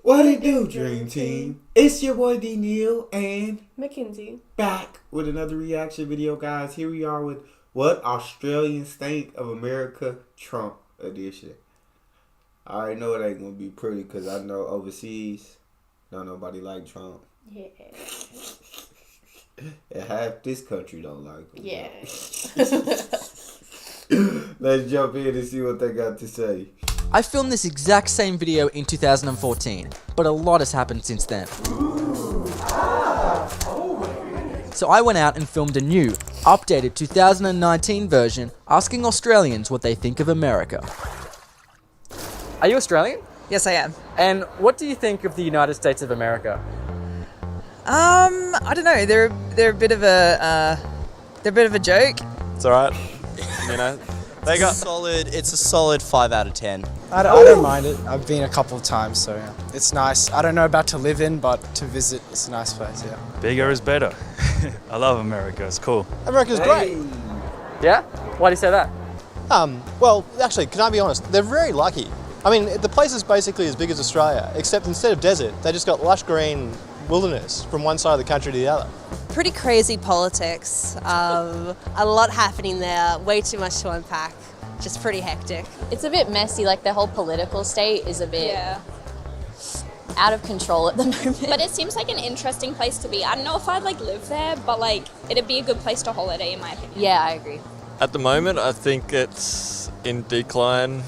What it do, Dream Team? It's your boy D Neal and Mackenzie. Back with another reaction video, guys. Here we are with What Australians Think of America Trump edition. I already know it ain't gonna be pretty because I know overseas, don't nobody like Trump. Yeah. And half this country don't like him. Yeah. Let's jump in and see what they got to say. I filmed this exact same video in 2014, but a lot has happened since then. So I went out and filmed a new, updated 2019 version asking Australians what they think of America. Are you Australian? Yes, I am. And what do you think of the United States of America? I don't know. They're a bit of a joke. It's alright. You know, they got It's a solid 5 out of 10. I don't mind it. I've been a couple of times, so yeah. It's nice. I don't know about to live in, but to visit, it's a nice place, yeah. bigger is better. I love America. It's cool. America's great. Yeah? Why do you say that? Well, actually, can I be honest? They're very lucky. I mean, the place is basically as big as Australia, except instead of desert, they just got lush green wilderness from one side of the country to the other. Pretty crazy politics. A lot happening there. Way too much to unpack. Just pretty hectic. It's a bit messy, like the whole political state is a bit out of control at the moment. But it seems like an interesting place to be. I don't know if I'd live there, but it'd be a good place to holiday in my opinion. Yeah, I agree. At the moment, I think it's in decline.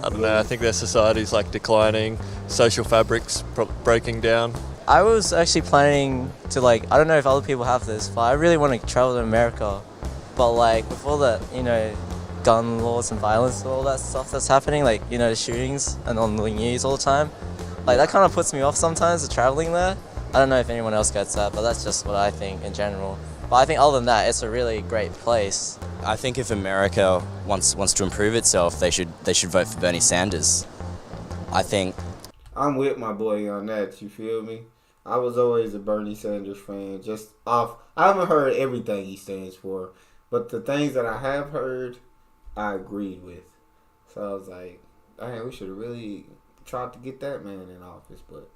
I don't know. I think their society's declining. Social fabric's breaking down. I was actually planning to I don't know if other people have this, but I really want to travel to America. But with all the, gun laws and violence and all that stuff that's happening, the shootings and on the news all the time, that kind of puts me off sometimes of traveling there. I don't know if anyone else gets that, but that's just what I think in general. But I think other than that, it's a really great place. I think if America wants to improve itself, they should vote for Bernie Sanders. I think. I'm with my boy on that, you feel me? I was always a Bernie Sanders fan, I haven't heard everything he stands for, but the things that I have heard, I agreed with. So I was like, dang, we should have really tried to get that man in office, but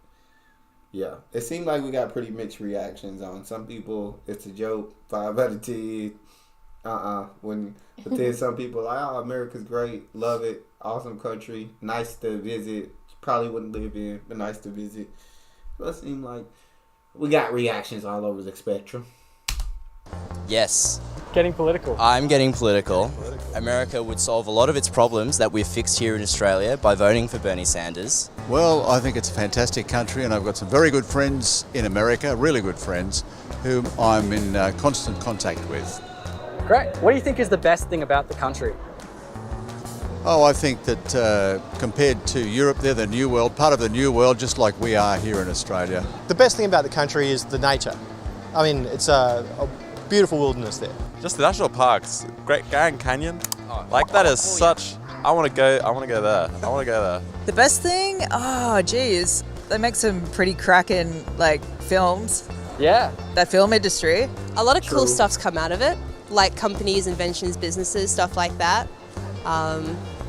yeah. It seemed like we got pretty mixed reactions on some people. It's a joke, 5 out of 10. But then some people oh, America's great, love it, awesome country, nice to visit, probably wouldn't live in, but nice to visit. So it seemed like we got reactions all over the spectrum. Yes. Getting political. I'm getting political. America would solve a lot of its problems that we've fixed here in Australia by voting for Bernie Sanders. Well, I think it's a fantastic country, and I've got some very good friends in America, really good friends, whom I'm in constant contact with. Great. What do you think is the best thing about the country? Oh, I think that compared to Europe, they're the new world, part of the new world, just like we are here in Australia. The best thing about the country is the nature. I mean, it's a beautiful wilderness there. Just the national parks, Great Grand Canyon. That is such. I want to go there. I want to go there. The best thing? Oh, geez. They make some pretty cracking, films. Yeah. That film industry. A lot of cool stuff's come out of it. Like companies, inventions, businesses, stuff like that.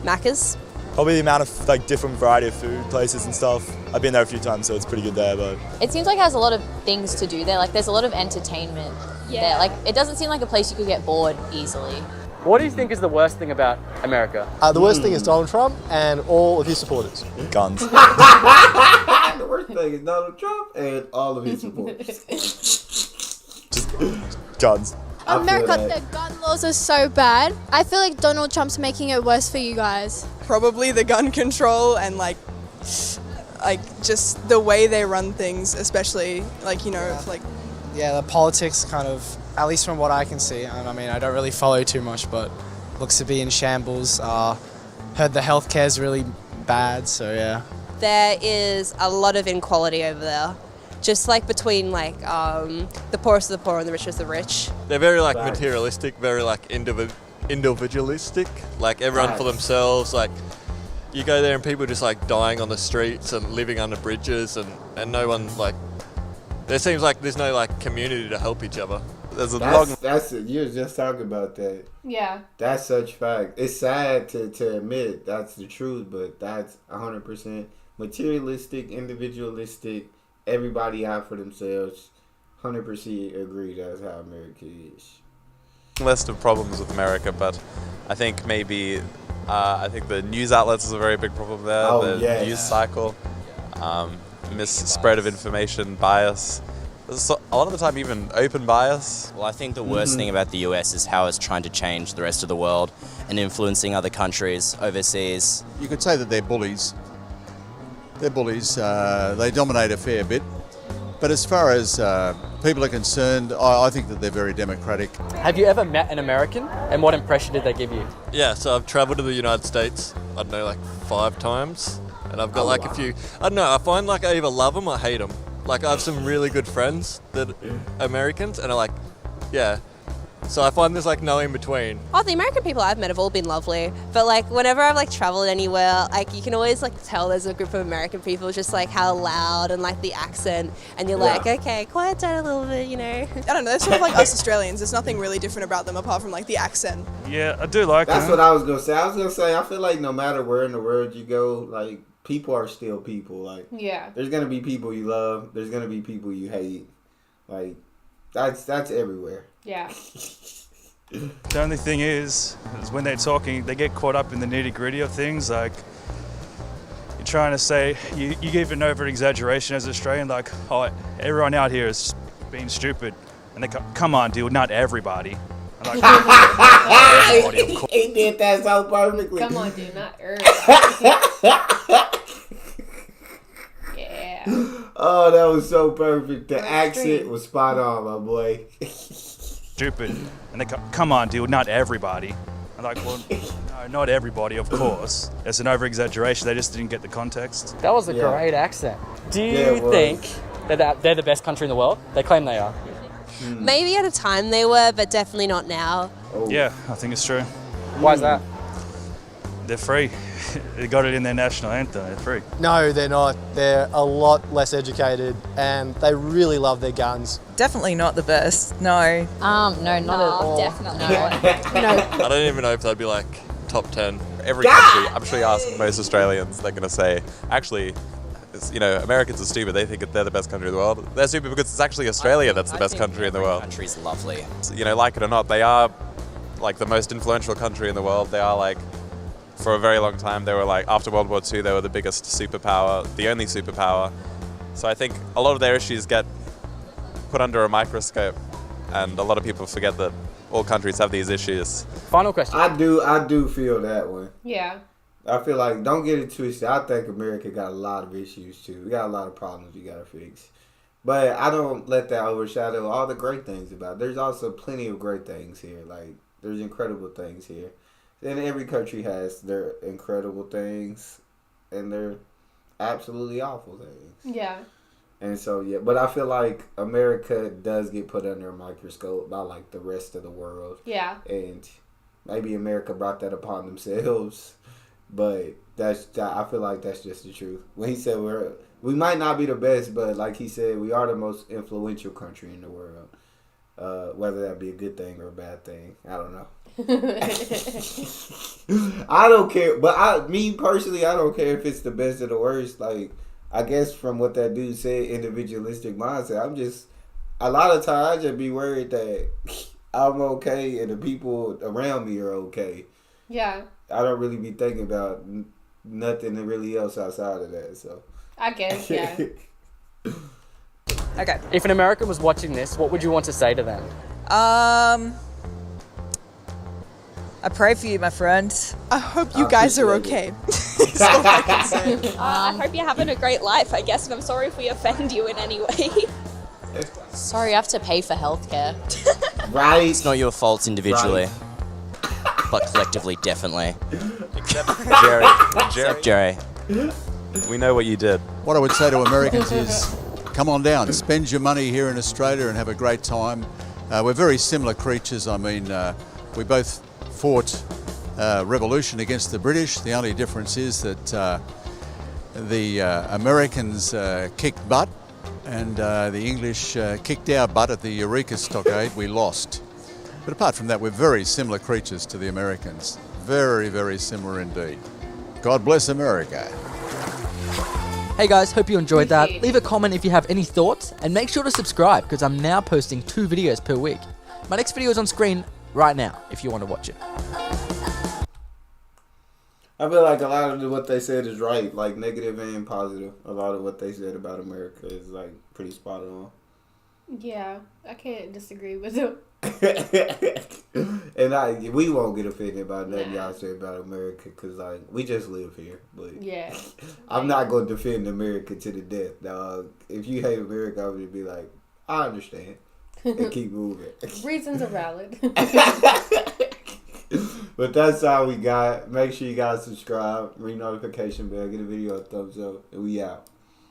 Macca's. Probably the amount of different variety of food places and stuff. I've been there a few times, so it's pretty good there. But It seems like it has a lot of things to do there. There's a lot of entertainment there. It doesn't seem like a place you could get bored easily. What do you think is the worst thing about America? The worst thing is Donald Trump and all of his supporters. Guns. The worst thing is Donald Trump and all of his supporters. Just guns. America, the gun laws are so bad. I feel like Donald Trump's making it worse for you guys. Probably the gun control and just the way they run things, especially Yeah, the politics kind of, at least from what I can see, and I mean, I don't really follow too much, but looks to be in shambles. Heard the healthcare is really bad, so yeah. There is a lot of inequality over there. Just between the poorest of the poor and the richest of the rich. They're very materialistic, very individualistic. Everyone for themselves. You go there and people just dying on the streets and living under bridges and no one there seems like there's no community to help each other. There's That's it. You were just talking about that. Yeah. That's such fact. It's sad to admit that's the truth, but that's 100% materialistic, individualistic, everybody out for themselves. 100% agree that's how America is. List of problems with America, but I think maybe I think the news outlets is a very big problem there. Oh, the yes. news cycle, misspread of information, bias. There's a lot of the time even open bias. Well, I think the worst thing about the US is how it's trying to change the rest of the world and influencing other countries overseas. You could say that they're bullies. They're bullies. They dominate a fair bit. But as far as people are concerned, I think that they're very democratic. Have you ever met an American, and what impression did they give you? Yeah, so I've travelled to the United States, I don't know, like 5 times. And I've got a few, I don't know, I find like I either love them or hate them. Like I have some really good friends that are Americans and are like, yeah. So I find there's like no in between. Oh, the American people I've met have all been lovely. But like whenever I've like traveled anywhere, like you can always like tell there's a group of American people just like how loud and like the accent, and you're like, okay, quiet down a little bit, you know. I don't know, they're sort of like us Australians. There's nothing really different about them apart from like the accent. Yeah, I do like That's what I was gonna say. I feel like no matter where in the world you go, like people are still people. Like there's gonna be people you love. There's gonna be people you hate. Like that's everywhere. Yeah. The only thing is when they're talking, they get caught up in the nitty-gritty of things. Like, you're trying to say, you give an over-exaggeration as an Australian, like, oh, everyone out here is being stupid. And they go, come on, dude, not everybody. I'm like, everybody, of course. He did that so perfectly. Come on, dude, not everybody. Yeah. Oh, that was so perfect. The accent was spot on, my boy. Stupid. And they go, come on, dude, not everybody. I'm like, well, no, not everybody, of course. It's an over-exaggeration. They just didn't get the context. That was a great accent. Do you think that they're the best country in the world? They claim they are. Maybe at a time they were, but definitely not now. Yeah, I think it's true. Why is that? They're free. They got it in their national anthem. They're free. No, they're not. They're a lot less educated and they really love their guns. Definitely not the best, no. No, not at all. Definitely No. I don't even know if that'd be like top 10. Every country, I'm sure you ask most Australians, they're going to say, actually, you know, Americans are stupid. They think they're the best country in the world. They're stupid because it's actually Australia that's the best country in the world. Country's lovely. So, you know, like it or not, they are like the most influential country in the world. They are like, for a very long time, they were like, after World War II, they were the biggest superpower, the only superpower. So I think a lot of their issues get put under a microscope, and a lot of people forget that all countries have these issues. Final question. I do feel that one. Yeah. I feel like, don't get it twisted. I think America got a lot of issues too. We got a lot of problems we gotta fix. But I don't let that overshadow all the great things about it. There's also plenty of great things here. Like, there's incredible things here. And every country has their incredible things and their absolutely awful things. Yeah. And so, yeah. But I feel like America does get put under a microscope by, like, the rest of the world. Yeah. And maybe America brought that upon themselves. But I feel like that's just the truth. When he said we might not be the best, but like he said, we are the most influential country in the world. Whether that be a good thing or a bad thing, I don't know. I don't care, but me personally, I don't care if it's the best or the worst. Like, I guess from what that dude said, individualistic mindset. A lot of times I just be worried that I'm okay and the people around me are okay. Yeah. I don't really be thinking about nothing really else outside of that. So I guess, yeah. Okay. If an American was watching this, what would you want to say to them? I pray for you, my friend. I hope you guys are okay. That's all I can say. I hope you're having a great life, I guess, and I'm sorry if we offend you in any way. Sorry, I have to pay for healthcare. Right. It's not your faults individually, but collectively, definitely. Except Jerry. We know what you did. What I would say to Americans is, come on down, spend your money here in Australia and have a great time. We're very similar creatures. I mean, we both fought revolution against the British. The only difference is that the Americans kicked butt and the English kicked our butt at the Eureka Stockade. We lost. But apart from that, we're very similar creatures to the Americans. Very, very similar indeed. God bless America. Hey guys, hope you enjoyed that. Leave a comment if you have any thoughts, and make sure to subscribe because I'm now posting 2 videos per week. My next video is on screen right now if you want to watch it. I feel like a lot of what they said is right, like negative and positive. A lot of what they said about America is like pretty spot on. Yeah, I can't disagree with them. And we won't get offended about nothing y'all say about America because like we just live here. But yeah, I'm not going to defend America to the death, dog. If you hate America, I'm going to be like, I understand, and keep moving. Reasons are valid. But that's all we got. Make sure you guys subscribe, ring notification bell, get a video a thumbs up, and we out.